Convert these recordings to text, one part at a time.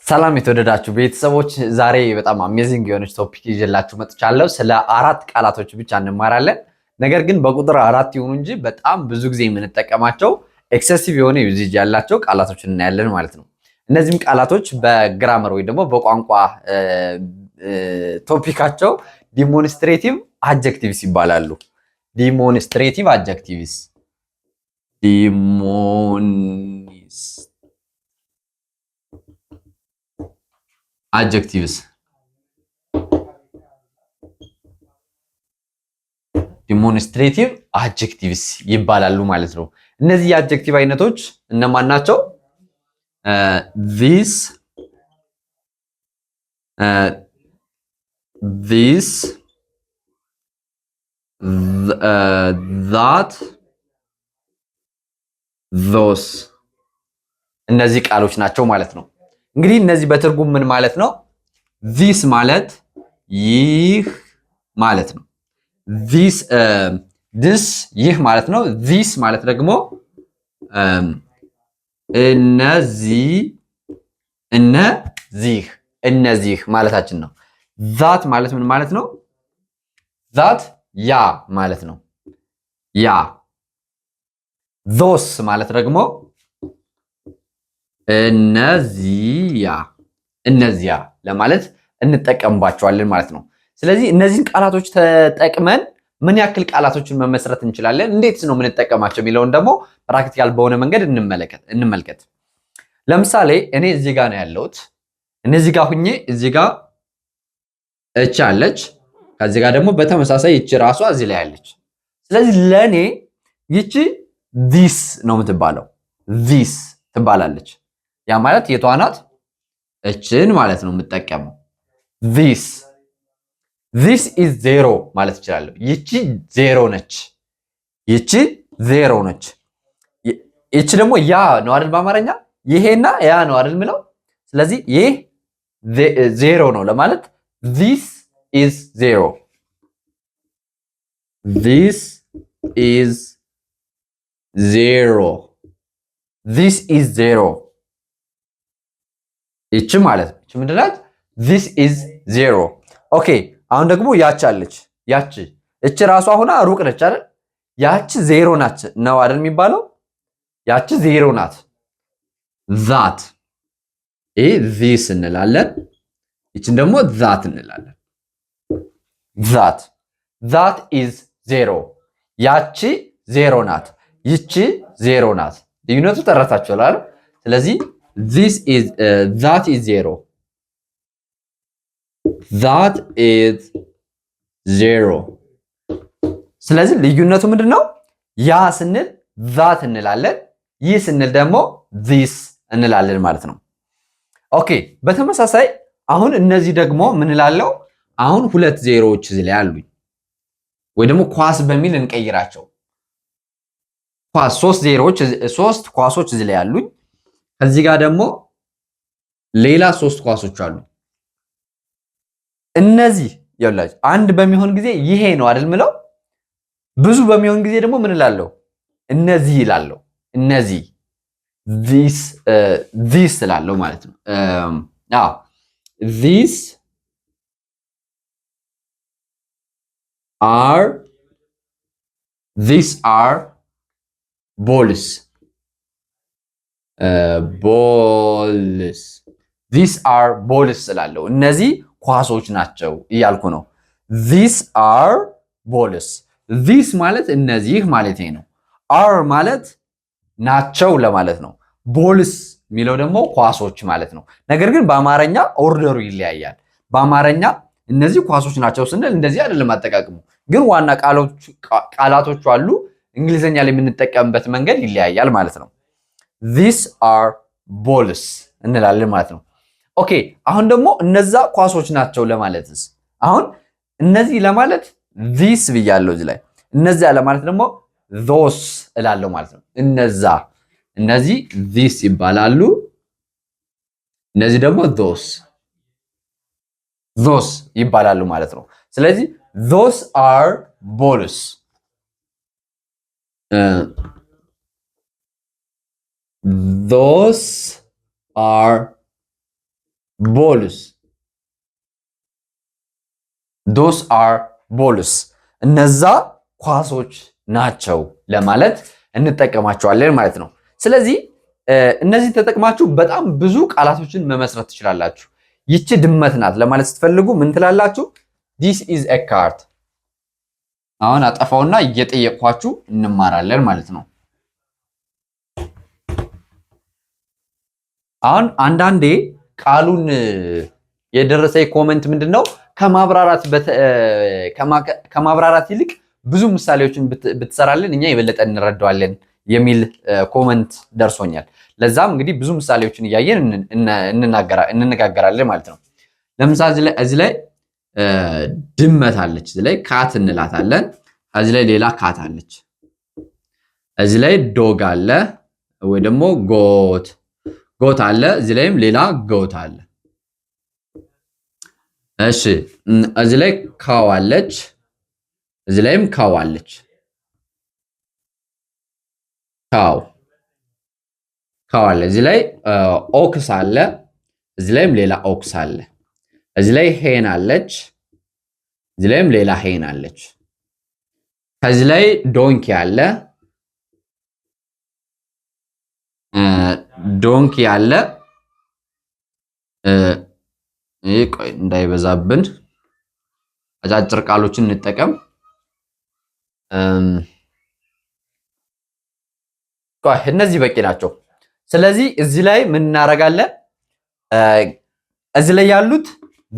ሰላም የተወደዳችሁ ቤተሰቦች፣ ዛሬ በጣም አሜዚንግ የሆነች ቶፒክ ይዤላችሁ መጥቻለሁ። ስለ አራት ቃላቶች ብቻ እንማራለን። ነገር ግን በቁጥር አራት ይሁኑ እንጂ በጣም ብዙ ጊዜ የምንጠቀማቸው ኤክሰሲቭ የሆነ ዩዜጅ ያላቸው ቃላቶችን እናያለን ማለት ነው። እነዚህም ቃላቶች በግራመር ወይ ደግሞ በቋንቋ ቶፒካቸው ዲሞንስትሬቲቭ አጀክቲቭስ ይባላሉ። ዲሞንስትሬቲቭ አጀክቲቭስ adjectives ዲሞንስትሬቲቭ አድጀክቲቭስ ይባላሉ ማለት ነው። እነዚህ የአድጀክቲቭ አይነቶች እነማን ናቸው? this that those እነዚህ ቃሎች ናቸው ማለት ነው። እንግዲህ እነዚህ በትርጉም ምን ማለት ነው? this ማለት ይህ ማለት ነው። this ይህ ማለት ነው። this ማለት ደግሞ እነዚህ ማለታችን ነው። that ማለት ምን ማለት ነው? that ያ ማለት ነው። ያ those ማለት ደግሞ እነዚያ ለማለት እንጠቀምባቸዋለን ማለት ነው። ስለዚህ እነዚህን ቃላቶች ተጠቅመን ምን ያክል ቃላቶችን መመስረት እንችላለን፣ እንዴት ነው የምንጠቀማቸው የሚለውን ደግሞ ፕራክቲካል በሆነ መንገድ እንመልከት። ለምሳሌ እኔ እዚህ ጋር ነው ያለሁት። እነዚህ ጋር ሁኜ እዚህ ጋር እቺ አለች፣ ከዚህ ጋር ደግሞ በተመሳሳይ እቺ ራሷ እዚህ ላይ አለች። ስለዚህ ለኔ ይቺ this ነው የምትባለው፣ this ትባላለች። ያ ማለት የቷ ናት? እችን ማለት ነው የምጠቀመው። this is zero ማለት እችላለሁ። ይቺ ዜሮ ነች። ይቺ ዜሮ ነች። ይቺ ደግሞ ያ ነው አይደል? በአማርኛ ይሄና ያ ነው አይደል ምለው። ስለዚህ ይህ ዜሮ ነው ለማለት this is zero. this is zero. this is zero. ይቺ ማለት ነው። ይቺ ምንድን ናት? this is zero. ኦኬ አሁን ደግሞ ያቺ አለች። ያቺ እቺ ራሷ ሆና ሩቅ ነች አይደል? ያቺ ዜሮ ናት ነው አይደል የሚባለው? ያቺ ዜሮ ናት። that this እንላለን። ይቺን ደግሞ that እንላለን። that is zero. ያቺ ዜሮ ናት። ይቺ ዜሮ ናት። ልዩነቱ ተረታችኋል አይደል? ስለዚህ that is zero. that is zero. ስለዚህ ልዩነቱ ምንድነው? ያ ስንል that እንላለን፣ ይህ ስንል ደግሞ this እንላለን ማለት ነው። ኦኬ በተመሳሳይ አሁን እነዚህ ደግሞ ምን እላለሁ? አሁን ሁለት ዜሮዎች እዚህ ላይ አሉኝ፣ ወይ ደግሞ ኳስ በሚል እንቀይራቸው። ኳስ ሶስት ኳሶች እዚህ ላይ አሉኝ። ከዚህ ጋር ደግሞ ሌላ ሶስት ኳሶች አሉ። እነዚህ ይኸውላችሁ አንድ በሚሆን ጊዜ ይሄ ነው አይደል ምለው። ብዙ በሚሆን ጊዜ ደግሞ ምን እላለሁ? እነዚህ ይላለሁ። እነዚህ this እላለሁ ማለት ነው። these are balls. these are balls ስላለው እነዚህ ኳሶች ናቸው እያልኩ ነው። these are balls. this ማለት እነዚህ ማለት ነው። are ማለት ናቸው ለማለት ነው። balls የሚለው ደግሞ ኳሶች ማለት ነው። ነገር ግን በአማርኛ ኦርደሩ ይለያያል። በአማርኛ እነዚህ ኳሶች ናቸው ስንል እንደዚህ አይደለም አጠቃቀሙ፣ ግን ዋና ቃላቶቹ አሉ። እንግሊዘኛ ላይ የምንጠቀምበት መንገድ ይለያያል ማለት ነው። these are balls እንላለን ማለት ነው። ኦኬ አሁን ደግሞ እነዛ ኳሶች ናቸው ለማለትስ አሁን እነዚህ ለማለት this ብያለሁ እዚህ ላይ። እነዚያ ለማለት ደግሞ those እላለሁ ማለት ነው። እነዚህ this ይባላሉ። እነዚህ ደግሞ those ይባላሉ ማለት ነው። ስለዚህ those are balls. Those are ቦልስ ዶስ አር ቦልስ እነዛ ኳሶች ናቸው ለማለት እንጠቀማቸዋለን ማለት ነው። ስለዚህ እነዚህ ተጠቅማችሁ በጣም ብዙ ቃላቶችን መመስረት ትችላላችሁ። ይቺ ድመት ናት ለማለት ስትፈልጉ ምን ትላላችሁ? this is a cat። አሁን አጠፋውና እየጠየቅኳችሁ እንማራለን ማለት ነው። አሁን አንዳንዴ ቃሉን የደረሰኝ ኮመንት ምንድነው ከማብራራት ይልቅ ብዙ ምሳሌዎችን ብትሰራልን እኛ የበለጠ እንረዳዋለን የሚል ኮመንት ደርሶኛል። ለዛም እንግዲህ ብዙ ምሳሌዎችን እያየን እንነጋገራለን ማለት ነው። ለምሳሌ እዚህ ላይ ድመት አለች፣ እዚህ ላይ ካት እንላታለን። እዚህ ላይ ሌላ ካት አለች። እዚህ ላይ ዶግ አለ ወይ ደግሞ ጎት አለ። እዚህ ላይም ሌላ ጎት አለ። እሺ እዚህ ላይ ካው አለች። እዚህ ላይም ካው አለች። ካው አለ። እዚህ ላይ ኦክስ አለ። እዚህ ላይም ሌላ ኦክስ አለ። እዚህ ላይ ሄን አለች። እዚህ ላይም ሌላ ሄን አለች። ከዚህ ላይ ዶንኪ አለ። ዶንኪ አለ። ይሄ ቆይ እንዳይበዛብን አጫጭር ቃሎችን እንጠቀም። ቆይ እነዚህ በቂ ናቸው። ስለዚህ እዚህ ላይ ምን እናደርጋለን? እዚህ ላይ ያሉት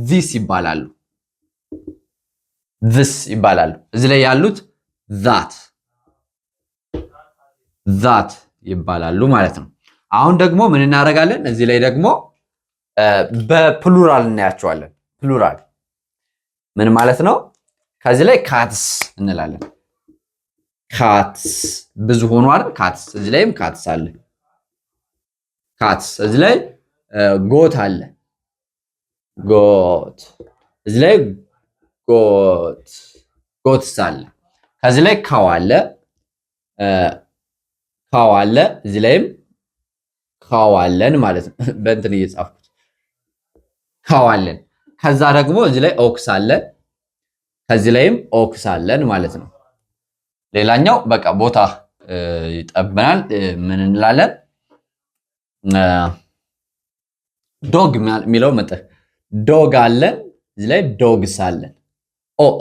this ይባላሉ። this ይባላሉ። እዚህ ላይ ያሉት that ይባላሉ ማለት ነው። አሁን ደግሞ ምን እናደርጋለን? እዚህ ላይ ደግሞ በፕሉራል እናያቸዋለን። ፕሉራል ምን ማለት ነው? ከዚህ ላይ ካትስ እንላለን። ካትስ ብዙ ሆኖ አይደል? ካትስ እዚህ ላይም ካትስ አለ። ካትስ እዚህ ላይ ጎት አለ። ጎት እዚህ ላይ ጎትስ አለ። ከዚህ ላይ ካው አለ። ካው አለ። እዚህ ላይም ካው አለን ማለት ነው። በእንትን እየጻፍኩት ካው አለን። ከዛ ደግሞ እዚህ ላይ ኦክስ አለ። ከዚህ ላይም ኦክስ አለን ማለት ነው። ሌላኛው በቃ ቦታ ይጠብናል። ምን እንላለን? ዶግ የሚለው መጠ ዶግ አለን። እዚህ ላይ ዶግስ አለን።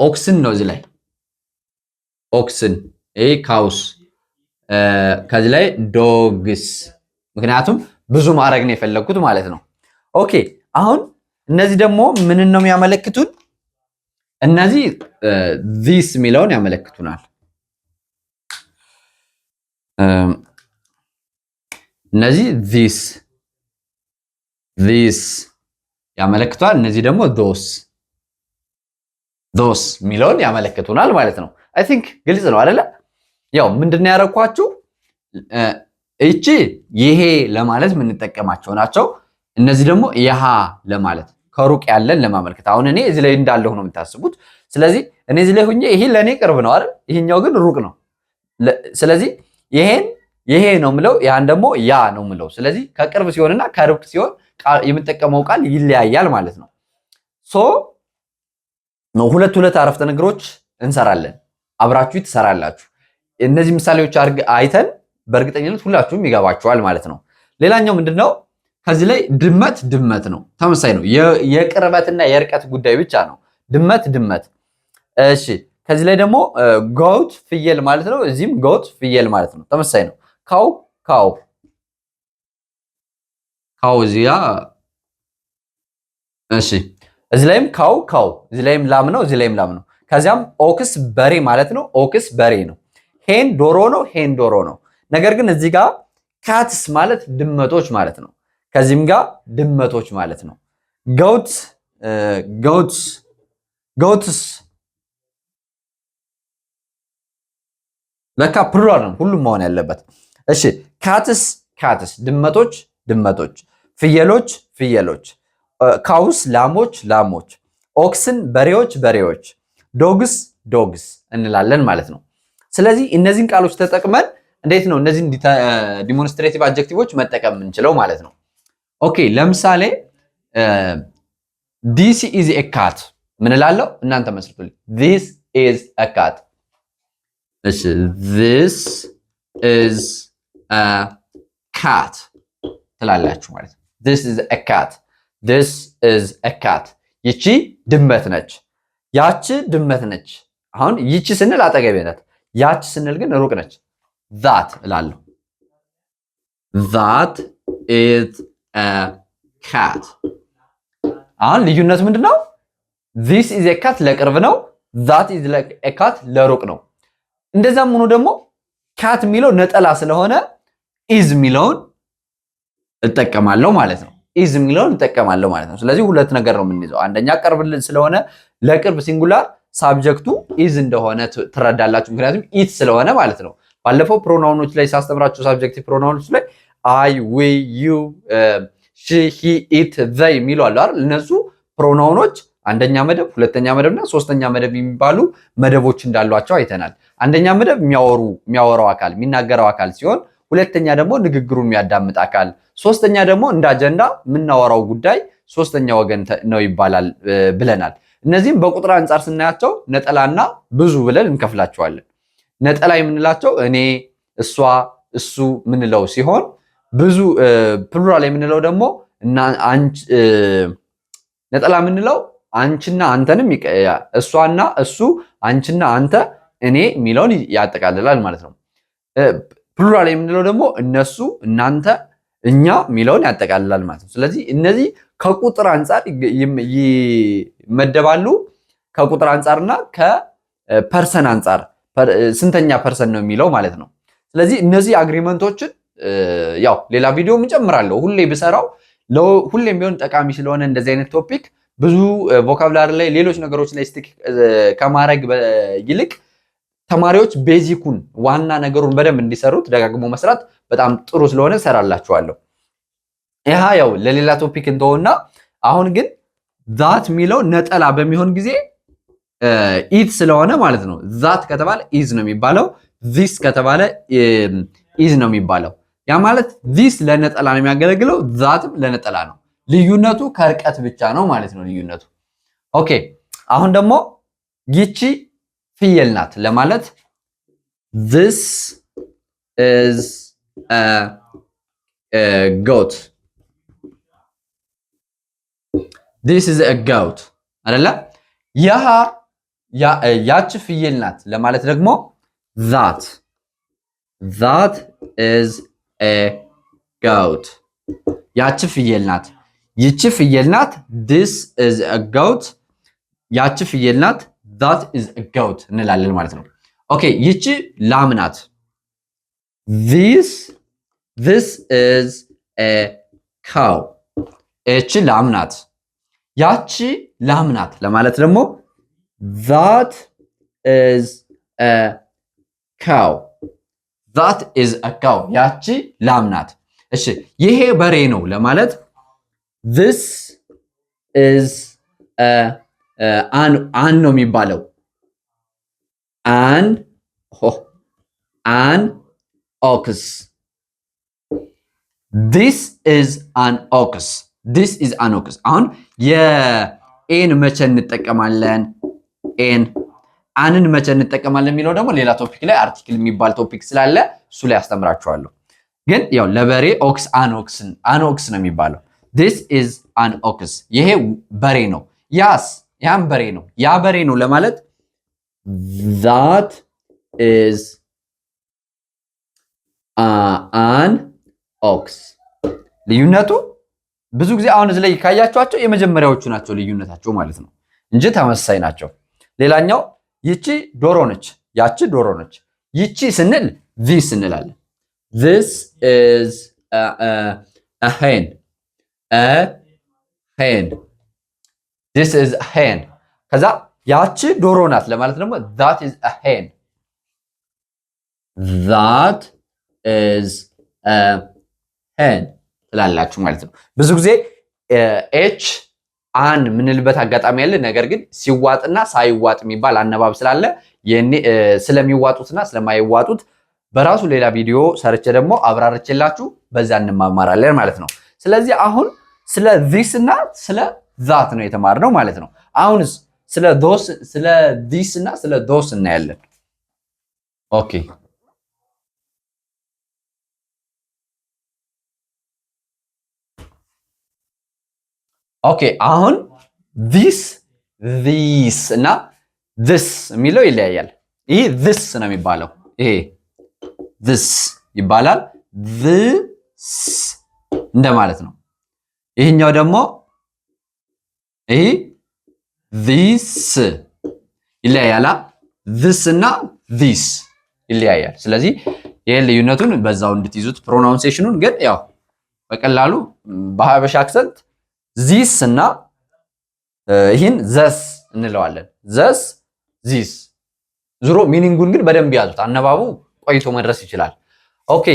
ኦክስን ነው እዚህ ላይ ኦክስን። ይሄ ካውስ። ከዚህ ላይ ዶግስ፣ ምክንያቱም ብዙ ማድረግ ነው የፈለግኩት ማለት ነው። ኦኬ አሁን እነዚህ ደግሞ ምንን ነው የሚያመለክቱን? እነዚህ ዚስ የሚለውን ያመለክቱናል። እነዚህ ዚስ ያመለክቷል። እነዚህ ደግሞ ዶስ የሚለውን ያመለክቱናል ማለት ነው። አይ ቲንክ ግልጽ ነው አይደለ? ያው ምንድነው ያደረኳችሁ? እቺ ይሄ ለማለት የምንጠቀማቸው ናቸው። እነዚህ ደግሞ ያሃ ለማለት ከሩቅ ያለን ለማመልከት። አሁን እኔ እዚህ ላይ እንዳለሁ ነው የምታስቡት። ስለዚህ እኔ እዚህ ላይ ሆኜ ይሄ ለኔ ቅርብ ነው አይደል? ይሄኛው ግን ሩቅ ነው። ስለዚህ ይሄ ነው ምለው፣ ያን ደግሞ ያ ነው ምለው። ስለዚህ ከቅርብ ሲሆንና ከሩቅ ሲሆን የምጠቀመው ቃል ይለያያል ማለት ነው። ሶ ሁለት አረፍተ ነገሮች እንሰራለን። አብራችሁ ትሰራላችሁ። እነዚህ ምሳሌዎች አይተን በእርግጠኝነት ሁላችሁም ይገባችኋል ማለት ነው። ሌላኛው ምንድነው? ከዚህ ላይ ድመት ነው፣ ተመሳሳይ ነው። የቅርበትና የርቀት ጉዳይ ብቻ ነው። ድመት። እሺ ከዚህ ላይ ደግሞ ጎት ፍየል ማለት ነው። እዚህም ጎት ፍየል ማለት ነው፣ ተመሳሳይ ነው። ካው እዚያ። እሺ እዚህ ላይም ካው፣ እዚህ ላይም ላም ነው፣ እዚህ ላይም ላም ነው። ከዚያም ኦክስ በሬ ማለት ነው። ኦክስ በሬ ነው። ሄን ዶሮ ነው። ሄን ዶሮ ነው። ነገር ግን እዚህ ጋር ካትስ ማለት ድመቶች ማለት ነው። ከዚህም ጋር ድመቶች ማለት ነው። ጎትስ ለካ ፕሉራል ነው ሁሉም መሆን ያለበት። እሺ ካትስ ድመቶች፣ ፍየሎች፣ ካውስ ላሞች፣ ኦክስን በሬዎች፣ ዶግስ እንላለን ማለት ነው። ስለዚህ እነዚህን ቃሎች ተጠቅመን እንዴት ነው እነዚህን ዲሞንስትሬቲቭ አድጀክቲቮች መጠቀም የምንችለው ማለት ነው። ኦኬ ለምሳሌ ዲስ ኢዝ ኤ ካት ምን እላለሁ? እናንተ መስርቱልኝ። ዲስ ኢዝ ኤ ካት። እሺ ዲስ ኢዝ ኤ ካት ትላላችሁ ማለት ነው። ዲስ ኢዝ ኤ ካት፣ ዲስ ኢዝ ኤ ካት። ይቺ ድመት ነች፣ ያቺ ድመት ነች። አሁን ይቺ ስንል አጠገቤ ናት፣ ያቺ ስንል ግን ሩቅ ነች። ዛት እላለሁ። ዛት ኢዝ ኤ ካት። አሁን ልዩነቱ ምንድነው? ዚስ ኢዝ ኤ ካት ለቅርብ ነው፣ ዛት ኢዝ ኤ ካት ለሩቅ ነው። እንደዛም ሆኖ ደግሞ ካት የሚለው ነጠላ ስለሆነ ኢዝ የሚለውን እጠቀማለሁ ማለት ነው። ኢዝ የሚለውን እጠቀማለሁ ማለት ነው። ስለዚህ ሁለት ነገር ነው የምንይዘው። አንደኛ ቅርብ ስለሆነ ለቅርብ ሲንጉላር ሳብጀክቱ ኢዝ እንደሆነ ትረዳላችሁ። ምክንያቱም ኢት ስለሆነ ማለት ነው። ባለፈው ፕሮናውኖች ላይ ሳስተምራችሁ ሳብጀክቲቭ ፕሮናውኖች ላይ አይ፣ ዊ፣ ዩ፣ ሺ፣ ሂ፣ ኢት፣ ዘይ የሚሉ አሉ አይደል? እነሱ ፕሮናውኖች አንደኛ መደብ፣ ሁለተኛ መደብና ሶስተኛ መደብ የሚባሉ መደቦች እንዳሏቸው አይተናል። አንደኛ መደብ የሚያወራው አካል የሚናገረው አካል ሲሆን ሁለተኛ ደግሞ ንግግሩን የሚያዳምጥ አካል፣ ሶስተኛ ደግሞ እንደ አጀንዳ የምናወራው ጉዳይ ሶስተኛ ወገን ነው ይባላል ብለናል። እነዚህም በቁጥር አንጻር ስናያቸው ነጠላና ብዙ ብለን እንከፍላቸዋለን። ነጠላ የምንላቸው እኔ፣ እሷ፣ እሱ ምንለው ሲሆን ብዙ ፕሉራል የምንለው ደግሞ ነጠላ የምንለው አንቺና አንተንም እሷና እሱ፣ አንቺና አንተ፣ እኔ የሚለውን ያጠቃልላል ማለት ነው። ፕሉራል የምንለው ደግሞ እነሱ፣ እናንተ፣ እኛ የሚለውን ያጠቃልላል ማለት ነው። ስለዚህ እነዚህ ከቁጥር አንጻር ይመደባሉ። ከቁጥር አንጻርና ከፐርሰን አንጻር ስንተኛ ፐርሰን ነው የሚለው ማለት ነው። ስለዚህ እነዚህ አግሪመንቶችን ያው ሌላ ቪዲዮም እንጨምራለሁ ሁሌ ብሰራው ሁሌም ቢሆን ጠቃሚ ስለሆነ እንደዚህ አይነት ቶፒክ ብዙ ቮካብላሪ ላይ ሌሎች ነገሮች ላይ ስቲክ ከማድረግ ይልቅ ተማሪዎች ቤዚኩን ዋና ነገሩን በደንብ እንዲሰሩት ደጋግሞ መስራት በጣም ጥሩ ስለሆነ ሰራላችኋለሁ። ይሄ ያው ለሌላ ቶፒክ እንደሆነና አሁን ግን ዛት የሚለው ነጠላ በሚሆን ጊዜ ኢት ስለሆነ ማለት ነው። ዛት ከተባለ ኢዝ ነው የሚባለው፣ ዚስ ከተባለ ኢዝ ነው የሚባለው። ያ ማለት ዚስ ለነጠላ ነው የሚያገለግለው፣ ዛትም ለነጠላ ነው። ልዩነቱ ከርቀት ብቻ ነው ማለት ነው ልዩነቱ። ኦኬ አሁን ደግሞ ይቺ ፍየል ናት ለማለት this is a goat this is a goat አይደለ? ያቺ ፍየል ናት ለማለት ደግሞ that is a goat ያቺ ፍየል ናት። ይቺ ፍየል ናት this is a goat ያቺ ፍየል ናት that is a goat እንላለን ማለት ነው። ኦኬ ይቺ ላም ናት this is a cow እቺ ላም ናት። ያቺ ላም ናት ለማለት ደግሞ that is a cow ያቺ ላም ናት። እሺ ይሄ በሬ ነው ለማለት this is አን ነው የሚባለው an ox this is an ox አሁን የኤን መቼ እንጠቀማለን? አንን መቼ እንጠቀማለን የሚለው ደግሞ ሌላ ቶፒክ ላይ አርቲክል የሚባል ቶፒክ ስላለ እሱ ላይ አስተምራችኋለሁ። ግን ያው ለበሬ ኦክስ አንኦክስ ነው የሚባለው። this is an ox ይሄ በሬ ነው። ያም በሬ ነው። ያ በሬ ነው ለማለት that is an ox ልዩነቱ ብዙ ጊዜ አሁን እዚህ ላይ ካያችኋቸው የመጀመሪያዎቹ ናቸው ልዩነታቸው ማለት ነው እንጂ ተመሳሳይ ናቸው። ሌላኛው ይቺ ዶሮ ነች፣ ያቺ ዶሮ ነች። ይቺ ስንል this እንላለን። this is a hen this is a hen ከዛ ያቺ ዶሮ ናት ለማለት ደግሞ that is a hen ትላላችሁ ማለት ነው። ብዙ ጊዜ ኤች አን ምንልበት አጋጣሚ ያለ፣ ነገር ግን ሲዋጥና ሳይዋጥ የሚባል አነባብ ስላለ ስለሚዋጡትና ስለማይዋጡት በራሱ ሌላ ቪዲዮ ሰርቼ ደግሞ አብራርቼላችሁ በዛ እንማማራለን ማለት ነው። ስለዚህ አሁን ስለ ዚስ እና ስለ ዛት ነው የተማርነው ማለት ነው። አሁንስ ስለ ዚስ እና ስለ ዶስ እናያለን። ኦኬ ኦኬ አሁን ዚስ ዚስ እና ዚስ የሚለው ይለያያል። ይህ ዚስ ነው የሚባለው። ይሄ ዚስ ይባላል። ዚስ እንደማለት ነው። ይሄኛው ደግሞ ይሄ ዚስ ይለያያል። ዚስ እና ዚስ ይለያያል። ስለዚህ ይሄ ልዩነቱን በዛው እንድትይዙት ፕሮናውንሴሽኑን ግን ያው በቀላሉ በሀበሻ አክሰንት ዚስ እና ይህን ዘስ እንለዋለን። ዘስ ዚስ ዙሮ ሚኒንጉን ግን በደንብ ያዙት። አነባቡ ቆይቶ መድረስ ይችላል። ኦኬ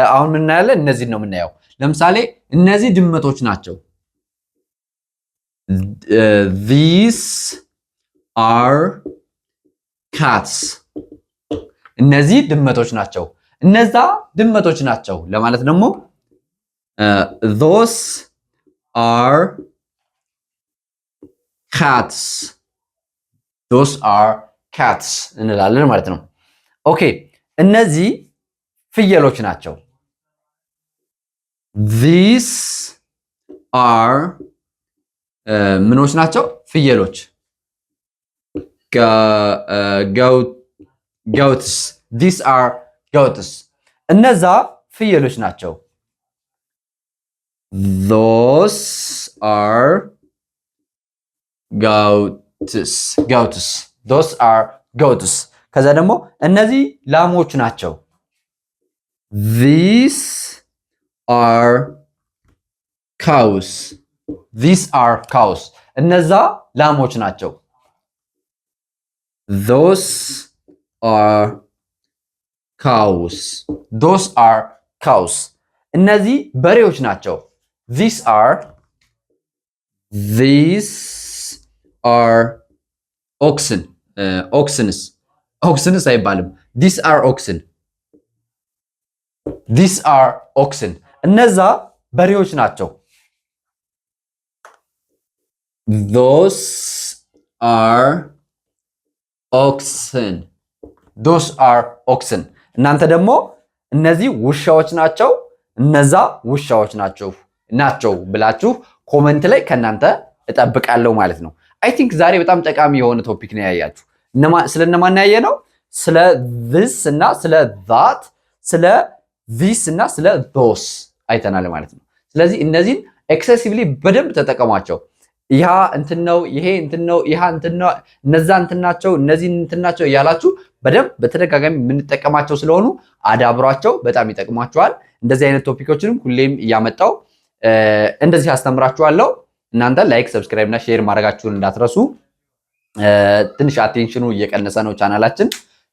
አሁን ምን እናያለን? እነዚህን ነው የምናየው። ለምሳሌ እነዚህ ድመቶች ናቸው። these are cats እነዚህ ድመቶች ናቸው። እነዛ ድመቶች ናቸው ለማለት ደግሞ those are cats those are cats እንላለን ማለት ነው። ኦኬ እነዚህ ፍየሎች ናቸው። these are ምኖች ናቸው? ፍየሎች goats these are goats እነዛ ፍየሎች ናቸው። those are goats those are goats ከዛ ደግሞ እነዚህ ላሞች ናቸው። these are cows these are cows እነዛ ላሞች ናቸው። those are cows those are cows እነዚህ በሬዎች ናቸው። these are oxen oxens አይባልም። these are oxen እነዛ በሬዎች ናቸው። those are oxen እናንተ ደግሞ እነዚህ ውሻዎች ናቸው፣ እነዛ ውሻዎች ናቸው ብላችሁ ኮመንት ላይ ከናንተ እጠብቃለሁ ማለት ነው። አይ ቲንክ ዛሬ በጣም ጠቃሚ የሆነ ቶፒክ ነው ያያችሁ። ስለነማን ያየ ነው? ስለ this እና ስለ that፣ ስለ this እና ስለ those አይተናል ማለት ነው። ስለዚህ እነዚህን ኤክሰሲቭሊ በደንብ ተጠቀሟቸው። ይሄ እንትን ነው፣ ይሄ እንትን ነው፣ ይሄ እንትን ነው፣ እነዛ እንትን ናቸው፣ እነዚህ እንትን ናቸው እያላችሁ በደንብ በተደጋጋሚ የምንጠቀማቸው ስለሆኑ አዳብሯቸው፣ በጣም ይጠቅሟቸዋል። እንደዚህ አይነት ቶፒኮችንም ሁሌም እያመጣው እንደዚህ አስተምራችኋለሁ። እናንተ ላይክ፣ ሰብስክራይብ እና ሼር ማድረጋችሁን እንዳትረሱ። ትንሽ አቴንሽኑ እየቀነሰ ነው ቻናላችን።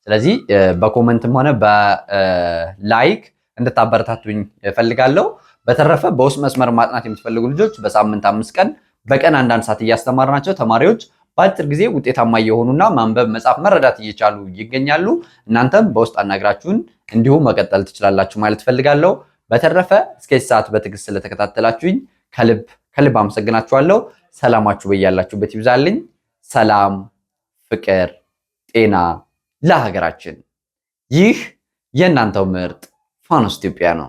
ስለዚህ በኮመንትም ሆነ በላይክ እንድታበረታቱኝ እፈልጋለሁ። በተረፈ በውስጥ መስመር ማጥናት የምትፈልጉ ልጆች በሳምንት 5 ቀን በቀን 1 ሰዓት እያስተማርናቸው ተማሪዎች በአጭር ጊዜ ውጤታማ እየሆኑና ማንበብ፣ መጻፍ፣ መረዳት እየቻሉ ይገኛሉ። እናንተም በውስጥ አናግራችሁን እንዲሁ መቀጠል ትችላላችሁ ማለት ፈልጋለሁ። በተረፈ እስከዚህ ሰዓት በትዕግስት ስለተከታተላችሁኝ ከልብ አመሰግናችኋለሁ። ሰላማችሁ በያላችሁበት ይብዛልኝ። ሰላም፣ ፍቅር፣ ጤና ለሀገራችን። ይህ የእናንተው ምርጥ ፋኖስ ኢትዮጵያ ነው።